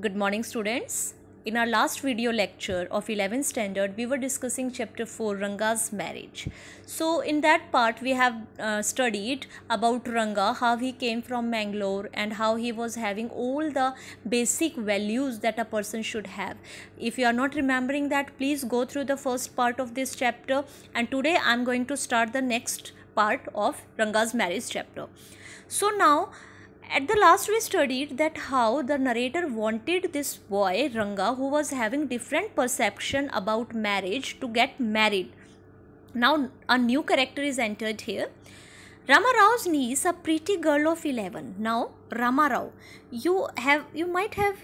Good morning, students. In our last video lecture of 11th standard, we were discussing chapter 4, Ranga's marriage. So, in that part, we have studied about Ranga, how he came from Mangalore and how he was having all the basic values that a person should have. If you are not remembering that, please go through the first part of this chapter. And today, I am going to start the next part of Ranga's marriage chapter. So, now, at the last we studied that how the narrator wanted this boy Ranga, who was having different perception about marriage, to get married. Now a new character is entered here. Rama Rao's niece, a pretty girl of 11. Now Rama Rao, you might have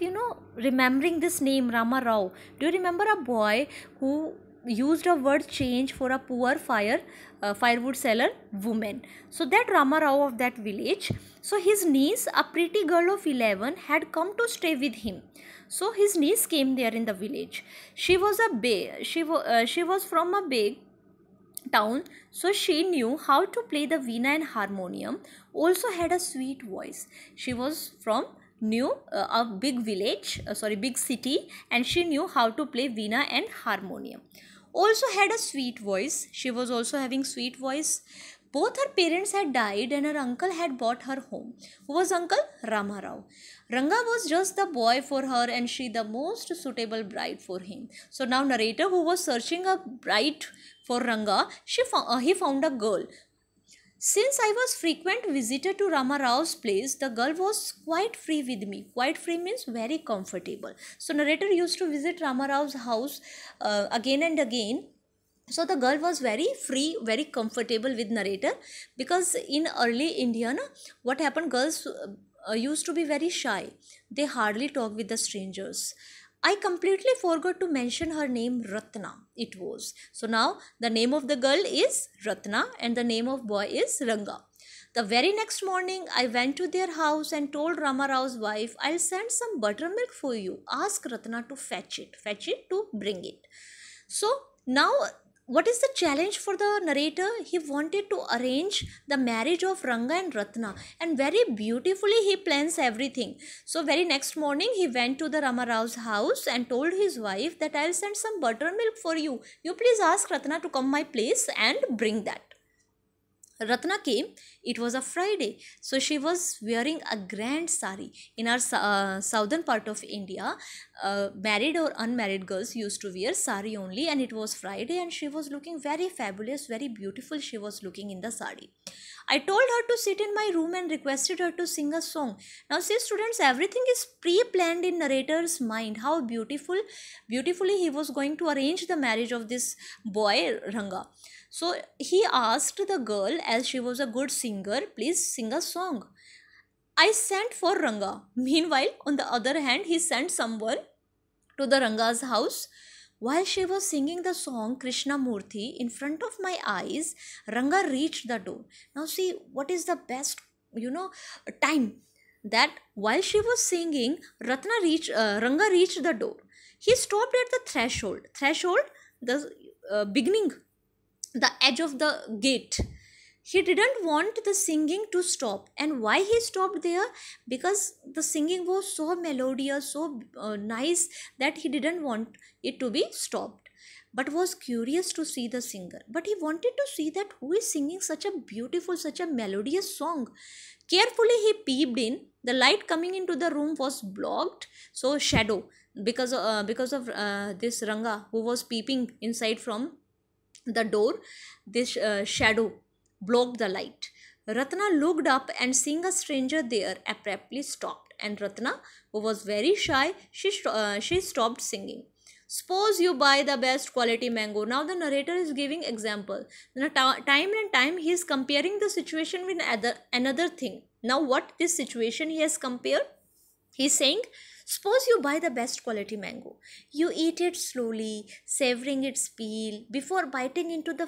remembering this name Rama Rao. Do you remember a boy who used a word change for a poor firewood seller woman? So that Rama Rao of that village. So his niece, a pretty girl of 11, had come to stay with him. So his niece came there in the village. She was from a big town, so she knew how to play the veena and harmonium. Also had a sweet voice. She was from a big big city, and she knew how to play veena and harmonium. Also had a sweet voice. She was also having sweet voice. Both her parents had died and her uncle had brought her home. Who was uncle? Rama Rao. Ranga was just the boy for her and she the most suitable bride for him. So now narrator, who was searching a bride for Ranga, he found a girl. Since I was frequent visitor to Rama Rao's place, the girl was quite free with me. Quite free means very comfortable. So narrator used to visit Rama Rao's house again and again. So the girl was very free, very comfortable with narrator, because in early India, what happened, girls used to be very shy. They hardly talk with the strangers. I completely forgot to mention her name, Ratna. It was. So now the name of the girl is Ratna and the name of boy is Ranga. The very next morning, I went to their house and told Rama Rao's wife, I'll send some buttermilk for you. Ask Ratna to fetch it to bring it. So now, what is the challenge for the narrator? He wanted to arrange the marriage of Ranga and Ratna, and very beautifully he plans everything. So very next morning he went to the Rama Rao's house and told his wife that I'll send some buttermilk for you. You please ask Ratna to come my place and bring that. Ratna came. It was a Friday, so she was wearing a grand sari. In our southern part of India, married or unmarried girls used to wear sari only, and it was Friday and she was looking very fabulous, very beautiful. She was looking in the sari. I told her to sit in my room and requested her to sing a song. Now see students, everything is pre-planned in narrator's mind. How beautifully he was going to arrange the marriage of this boy Ranga. So he asked the girl, as she was a good singer, please sing a song. I sent for Ranga. Meanwhile, on the other hand, he sent someone to the Ranga's house. While she was singing the song Krishna Murthy in front of my eyes, Ranga reached the door. Now see, what is the best, time? That while she was singing, Ranga reached the door. He stopped at the threshold. The beginning, the edge of the gate. He didn't want the singing to stop. And why he stopped there? Because the singing was so melodious, so nice, that he didn't want it to be stopped, but was curious to see the singer. But he wanted to see that who is singing such a beautiful, such a melodious song. Carefully he peeped in. The light coming into the room was blocked, so shadow, because of this Ranga who was peeping inside from the door, this shadow blocked the light. Ratna looked up and seeing a stranger there abruptly stopped, and Ratna, who was very shy, she stopped singing. Suppose you buy the best quality mango. Now the narrator is giving example. Time and time he is comparing the situation with another thing. Now what this situation he has compared? He is saying, suppose you buy the best quality mango. You eat it slowly, savoring its peel before biting into the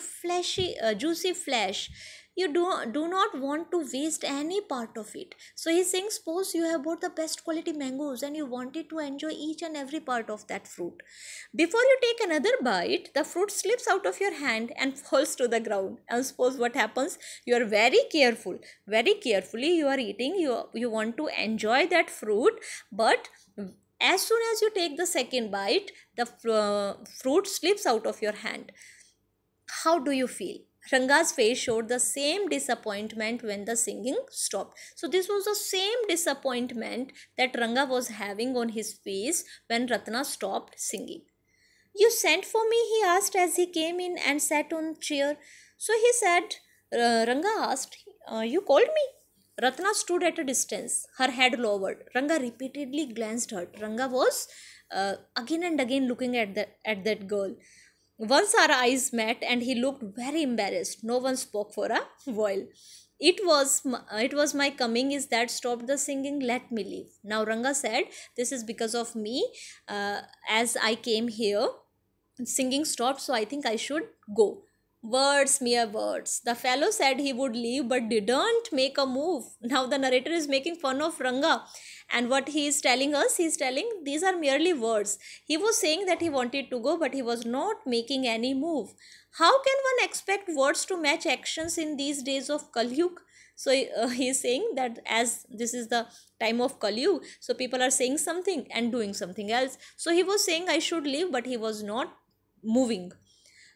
juicy flesh. You do not want to waste any part of it. So he's saying, suppose you have bought the best quality mangoes and you wanted to enjoy each and every part of that fruit. Before you take another bite, the fruit slips out of your hand and falls to the ground. And suppose what happens? You are very carefully you are eating. You want to enjoy that fruit, but As soon as you take the second bite, the fruit slips out of your hand. How do you feel? Ranga's face showed the same disappointment when the singing stopped. So this was the same disappointment that Ranga was having on his face when Ratna stopped singing. You sent for me, he asked as he came in and sat on chair. So he said, Ranga asked, you called me? Ratna stood at a distance, her head lowered. Ranga repeatedly glanced hurt. Ranga was again and again looking at that girl. Once our eyes met and he looked very embarrassed. No one spoke for a while. It was my coming is that stopped the singing. Let me leave. Now Ranga said, this is because of me. As I came here, singing stopped, so I think I should go. Words, mere words. The fellow said he would leave but didn't make a move. Now the narrator is making fun of Ranga. And what he is telling us, he is telling these are merely words. He was saying that he wanted to go but he was not making any move. How can one expect words to match actions in these days of Kalyug? So he is saying that as this is the time of Kalyug, so people are saying something and doing something else. So he was saying I should leave but he was not moving.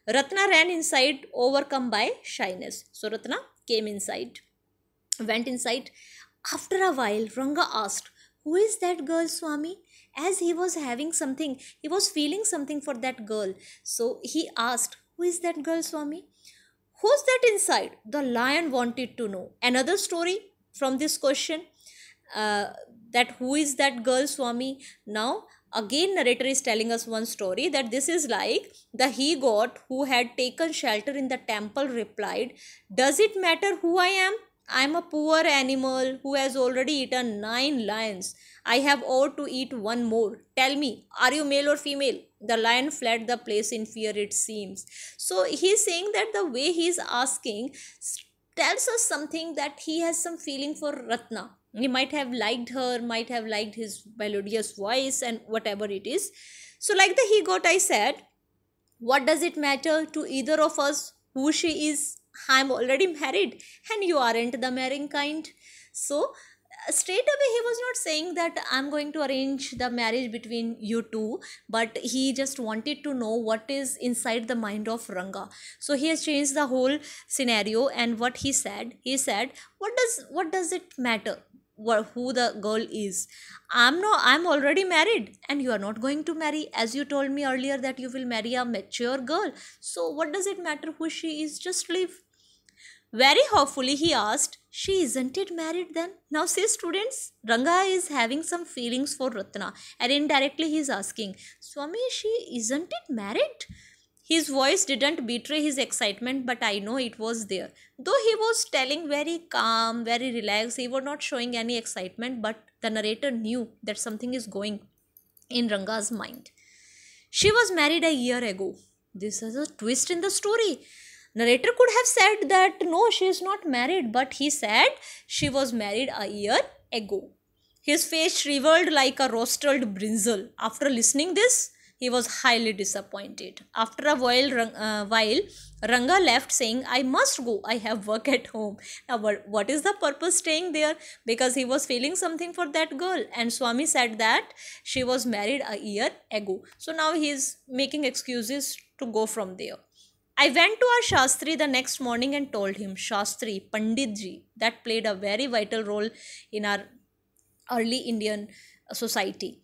Ratna ran inside, overcome by shyness. So Ratna came inside, went inside. After a while, Ranga asked, who is that girl, Swami? As he was having something, he was feeling something for that girl. So he asked, who is that girl, Swami? Who's that inside? The lion wanted to know. Another story from this question, that who is that girl, Swami? Now, again narrator is telling us one story that this is like the he-goat who had taken shelter in the temple replied, does it matter who I am? I am a poor animal who has already eaten 9 lions. I have ought to eat one more. Tell me, are you male or female? The lion fled the place in fear, it seems. So he is saying that the way he is asking tells us something that he has some feeling for Ratna. He might have liked her, might have liked his melodious voice and whatever it is. So like the he-goat, I said, what does it matter to either of us who she is? I'm already married and you aren't the marrying kind. So straight away he was not saying that I'm going to arrange the marriage between you two, but he just wanted to know what is inside the mind of Ranga. So he has changed the whole scenario, and what he said, what does it matter who the girl is? I'm already married and you are not going to marry, as you told me earlier that you will marry a mature girl. So what does it matter who she is? Just leave. Very hopefully he asked, she isn't it married then? Now see students, Ranga is having some feelings for Ratna and indirectly he is asking, Swami, she isn't it married? His voice didn't betray his excitement, but I know it was there. Though he was telling very calm, very relaxed, he was not showing any excitement, but the narrator knew that something is going in Ranga's mind. She was married a year ago. This is a twist in the story. Narrator could have said that no, she is not married, but he said she was married a year ago. His face shriveled like a roasted brinjal. After listening this, he was highly disappointed. After a while, Ranga left saying, I must go, I have work at home. Now what is the purpose staying there? Because he was feeling something for that girl, and Swami said that she was married a year ago. So now he is making excuses to go from there. I went to our Shastri the next morning and told him, Shastri, Panditji, that played a very vital role in our early Indian society.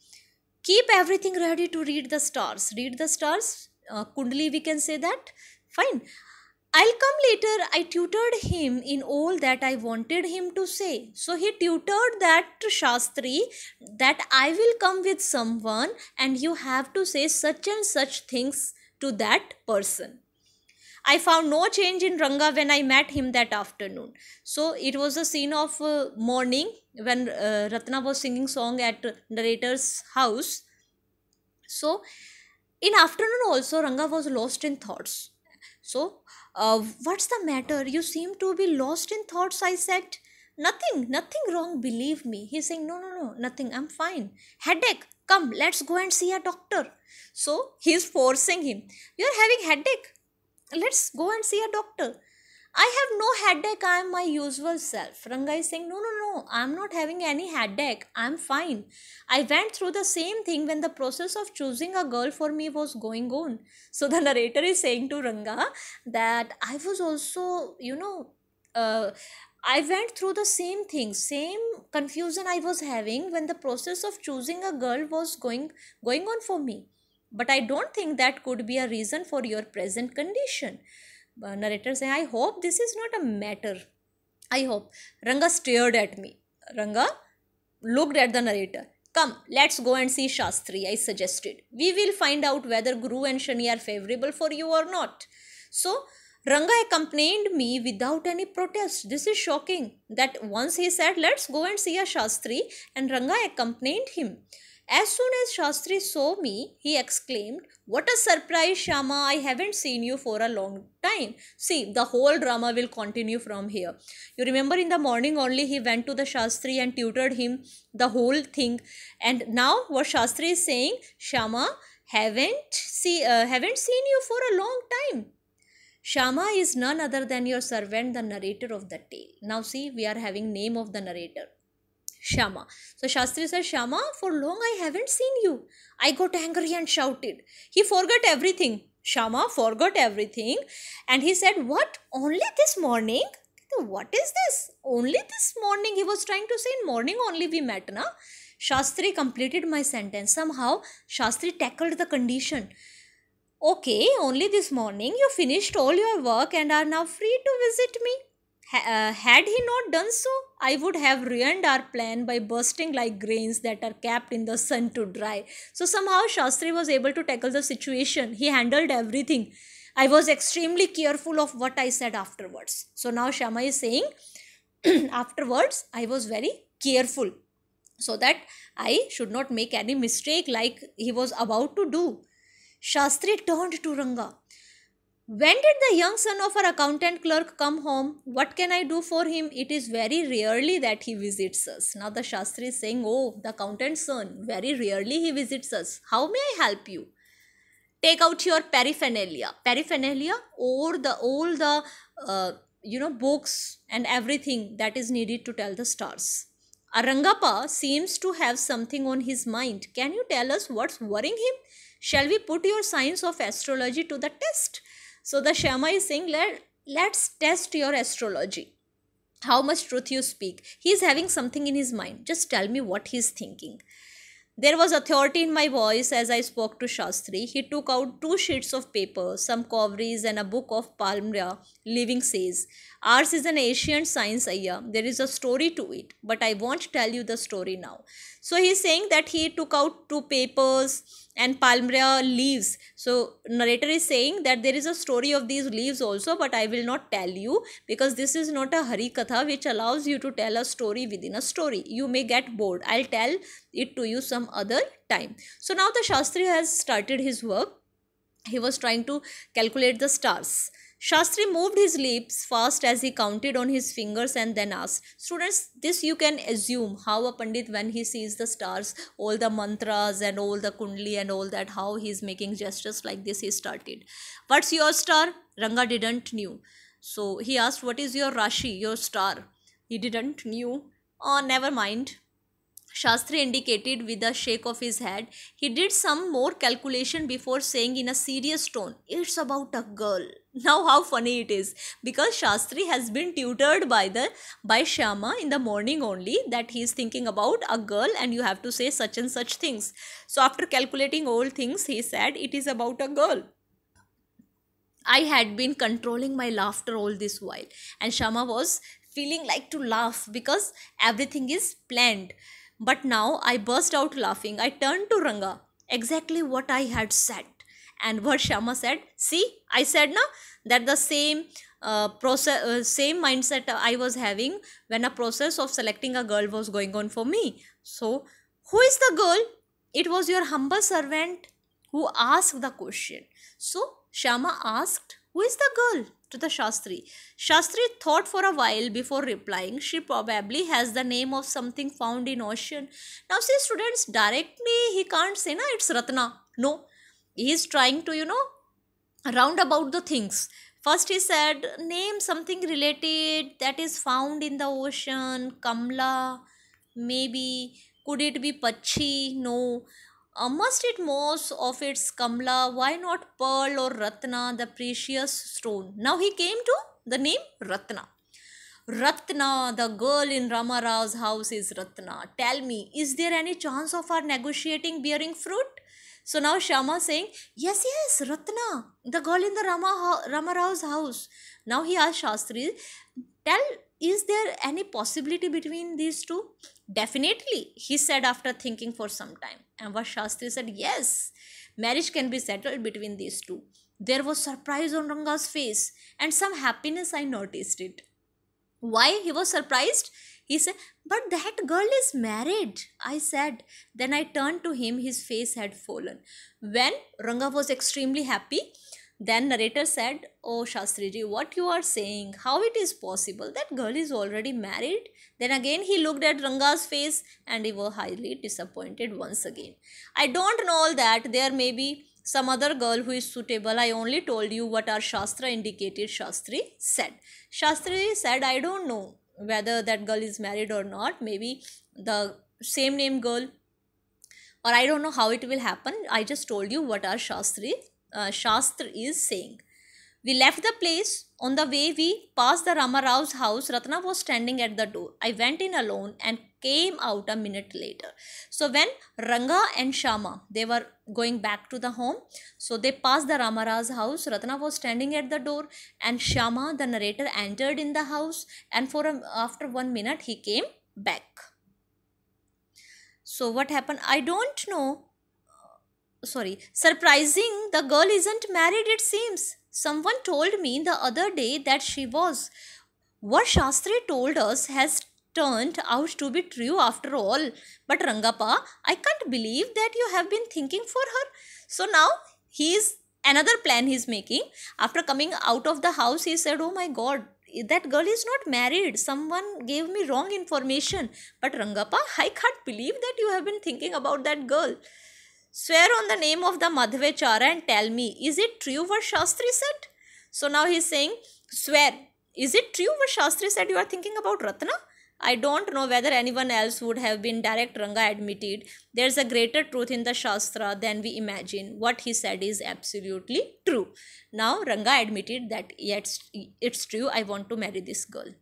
Keep everything ready to read the stars. Read the stars, Kundali, we can say that. Fine. I'll come later. I tutored him in all that I wanted him to say. So he tutored that Shastri that I will come with someone and you have to say such and such things to that person. I found no change in Ranga when I met him that afternoon. So it was a scene of morning when Ratna was singing song at narrator's house. So in afternoon also Ranga was lost in thoughts. So what's the matter? You seem to be lost in thoughts, I said. Nothing wrong, believe me. He's saying, no, nothing, I'm fine. Headache, come, let's go and see a doctor. So he's forcing him. You're having headache. Let's go and see a doctor. I have no headache. I am my usual self. Ranga is saying, no, no, no. I am not having any headache. I am fine. I went through the same thing when the process of choosing a girl for me was going on. So the narrator is saying to Ranga that I was also, I went through the same thing, same confusion I was having when the process of choosing a girl was going on for me. But I don't think that could be a reason for your present condition. Narrator saying, I hope this is not a matter. I hope. Ranga stared at me. Ranga looked at the narrator. Come, let's go and see Shastri, I suggested. We will find out whether Guru and Shani are favorable for you or not. So, Ranga accompanied me without any protest. This is shocking that once he said, let's go and see a Shastri, and Ranga accompanied him. As soon as Shastri saw me, he exclaimed, what a surprise, Shama! I haven't seen you for a long time. See, the whole drama will continue from here. You remember in the morning only he went to the Shastri and tutored him the whole thing. And now what Shastri is saying, Shama, haven't seen you for a long time. Shama is none other than your servant, the narrator of the tale. Now see, we are having name of the narrator. Shama. So Shastri says, Shama, for long I haven't seen you. I got angry and shouted. He forgot everything. Shama forgot everything. And he said, what? Only this morning? What is this? Only this morning? He was trying to say, in morning only we met, na? Shastri completed my sentence. Somehow, Shastri tackled the condition. Okay, only this morning you finished all your work and are now free to visit me. Had he not done so, I would have ruined our plan by bursting like grains that are kept in the sun to dry. So somehow Shastri was able to tackle the situation. He handled everything. I was extremely careful of what I said afterwards. So now Shama is saying, afterwards, I was very careful so that I should not make any mistake like he was about to do. Shastri turned to Ranga. When did the young son of our accountant clerk come home? What can I do for him? It is very rarely that he visits us. Now the Shastri is saying, oh, the accountant's son, very rarely he visits us. How may I help you? Take out your paraphernalia. Paraphernalia or all the books and everything that is needed to tell the stars. Arangappa seems to have something on his mind. Can you tell us what's worrying him? Shall we put your science of astrology to the test? So the Shama is saying, let's test your astrology. How much truth you speak. He is having something in his mind. Just tell me what he is thinking. There was authority in my voice as I spoke to Shastri. He took out 2 sheets of paper, some cowries and a book of Palmyra, living says. Ours is an ancient science, Ayya. There is a story to it, but I won't tell you the story now. So he is saying that he took out 2 papers and Palmyra leaves. So narrator is saying that there is a story of these leaves also, but I will not tell you because this is not a Hari Katha which allows you to tell a story within a story. You may get bored. I'll tell it to you some other time. So now the Shastri has started his work. He was trying to calculate the stars. Shastri moved his lips fast as he counted on his fingers and then asked, students, this you can assume how a Pandit, when he sees the stars, all the mantras and all the kundli and all that, how he is making gestures like this, he started. What's your star? Ranga didn't knew. So he asked, what is your Rashi, your star? He didn't knew. Oh, never mind. Shastri indicated with a shake of his head. He did some more calculation before saying in a serious tone, it's about a girl. Now how funny it is, because Shastri has been tutored by Shama in the morning only, that he is thinking about a girl and you have to say such and such things. So after calculating all things, he said it is about a girl. I had been controlling my laughter all this while, and Shama was feeling like to laugh because everything is planned. But now I burst out laughing. I turned to Ranga. Exactly what I had said. And what Shama said, see, I said na, that the same same mindset I was having when a process of selecting a girl was going on for me. So, who is the girl? It was your humble servant who asked the question. So, Shama asked, who is the girl? To the Shastri. Shastri thought for a while before replying. She probably has the name of something found in ocean. Now see students, directly he can't say na it's Ratna. No. He is trying to round about the things. First he said, name something related that is found in the ocean. Kamla, maybe. Could it be Pachi? No. Must it most of its Kamla? Why not pearl or Ratna, the precious stone? Now he came to the name Ratna. Ratna, the girl in Rama Rao's house is Ratna. Tell me, is there any chance of our negotiating bearing fruit? So now Shama saying, yes, yes, Ratna, the girl in the Rama Rao's house. Now he asked Shastri, tell, is there any possibility between these two? Definitely, he said after thinking for some time. And what Shastri said, yes, marriage can be settled between these two. There was surprise on Ranga's face and some happiness. I noticed it. Why he was surprised? He said, but that girl is married. I said. Then I turned to him, his face had fallen. When Ranga was extremely happy, then narrator said, oh Shastriji, what you are saying, how it is possible? That girl is already married. Then again he looked at Ranga's face and he was highly disappointed once again. I don't know all that. There may be some other girl who is suitable. I only told you what our Shastra indicated, Shastri said. Shastri said, I don't know whether that girl is married or not. Maybe the same name girl, or I don't know how it will happen. I just told you what our Shastra is saying. We left the place. On the way we passed the Rama Rao's house. Ratna was standing at the door. I went in alone and came out a minute later. So when Ranga and Shama, they were going back to the home, so they passed the Rama Rao's house. Ratna was standing at the door and Shama, the narrator, entered in the house, and after 1 minute he came back. So what happened? I don't know. Sorry, surprising, the girl isn't married, it seems. Someone told me the other day that she was. What Shastri told us has turned out to be true after all. But Rangappa, I can't believe that you have been thinking for her. So now he's another plan he's making. After coming out of the house, he said, oh my God, that girl is not married. Someone gave me wrong information. But Rangappa, I can't believe that you have been thinking about that girl. Swear on the name of the Madhvechara and tell me, is it true what Shastri said? So now he is saying, swear, is it true what Shastri said you are thinking about Ratna? I don't know whether anyone else would have been direct. Ranga admitted. There's a greater truth in the Shastra than we imagine. What he said is absolutely true. Now Ranga admitted that yes, it's true, I want to marry this girl.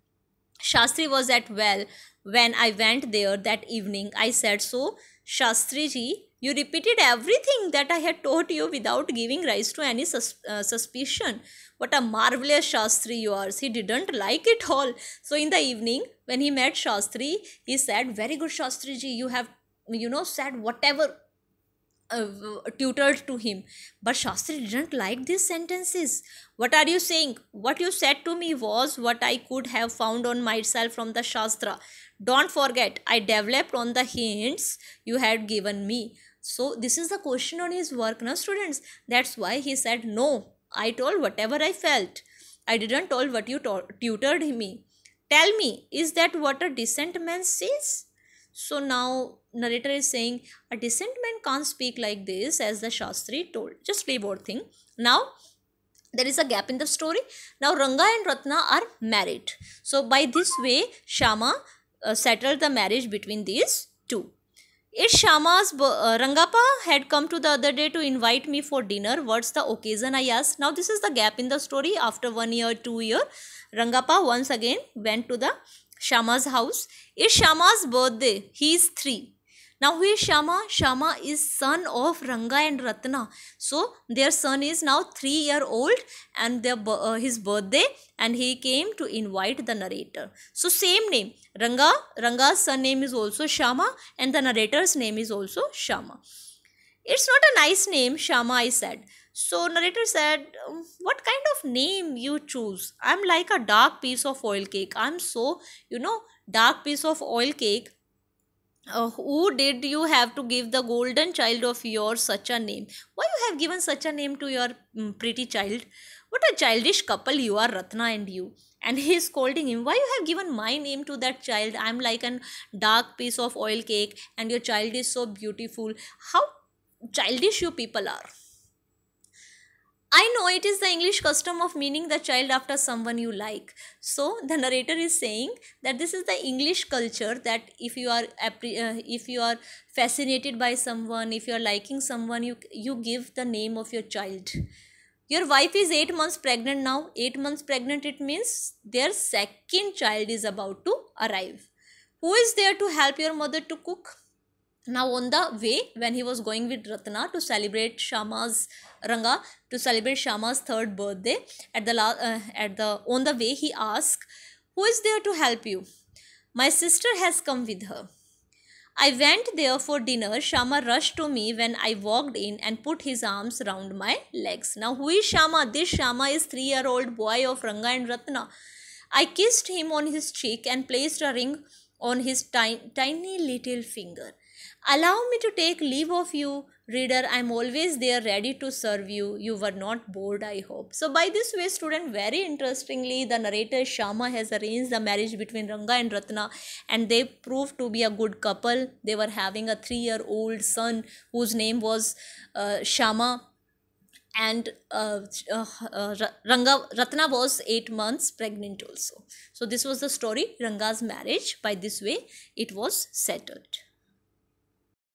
Shastri was at well when I went there that evening. I said, so Shastriji, you repeated everything that I had taught you without giving rise to any suspicion. What a marvelous Shastri you are. He didn't like it all. So in the evening, when he met Shastri, he said, very good Shastriji, you have, said whatever tutored to him. But Shastri didn't like these sentences. What are you saying? What you said to me was what I could have found on myself from the Shastra. Don't forget, I developed on the hints you had given me. So this is the question on his work, now students. That's why he said, no, I told whatever I felt. I didn't told what you tutored me. Tell me, is that what a decent man says? So now narrator is saying, a decent man can't speak like this as the Shastri told. Just leave one thing. Now there is a gap in the story. Now Ranga and Ratna are married. So by this way, Shama settled the marriage between these two. It's Shama's Rangappa had come to the other day to invite me for dinner. What's the occasion? I asked. Now this is the gap in the story. After 1 year, 2 years, Rangappa once again went to the Shama's house. It's Shama's birthday. He is 3. Now who is Shama? Shama is son of Ranga and Ratna. So their son is now 3-year-old and his birthday, and he came to invite the narrator. So same name. Ranga's son name is also Shama and the narrator's name is also Shama. It's not a nice name, Shama, I said. So narrator said, what kind of name you choose? I'm like a dark piece of oil cake. I'm so, dark piece of oil cake. Who did you have to give the golden child of yours such a name? Why you have given such a name to your pretty child? What a childish couple you are, Ratna and you. And he is scolding him. Why you have given my name to that child? I'm like a dark piece of oil cake and your child is so beautiful. How childish you people are. I know it is the English custom of naming the child after someone you like. So the narrator is saying that this is the English culture, that if you are if you are fascinated by someone, if you are liking someone, you give the name of your child. Your wife is 8 months pregnant now. 8 months pregnant, it means their second child is about to arrive. Who is there to help your mother to cook? Now on the way, when he was going with Ratna to celebrate Shama's Ranga, to celebrate Shama's third birthday, on the way he asked, "Who is there to help you?" "My sister has come with her." I went there for dinner. Shama rushed to me when I walked in and put his arms round my legs. Now, who is Shama? This Shama is 3-year-old boy of Ranga and Ratna. I kissed him on his cheek and placed a ring on his tiny little finger. Allow me to take leave of you, reader. I am always there ready to serve you. You were not bored, I hope. So by this way, student, very interestingly, the narrator Shama has arranged the marriage between Ranga and Ratna, and they proved to be a good couple. They were having a 3-year-old son whose name was Shama, and Ratna was 8 months pregnant also. So this was the story, Ranga's marriage. By this way, it was settled.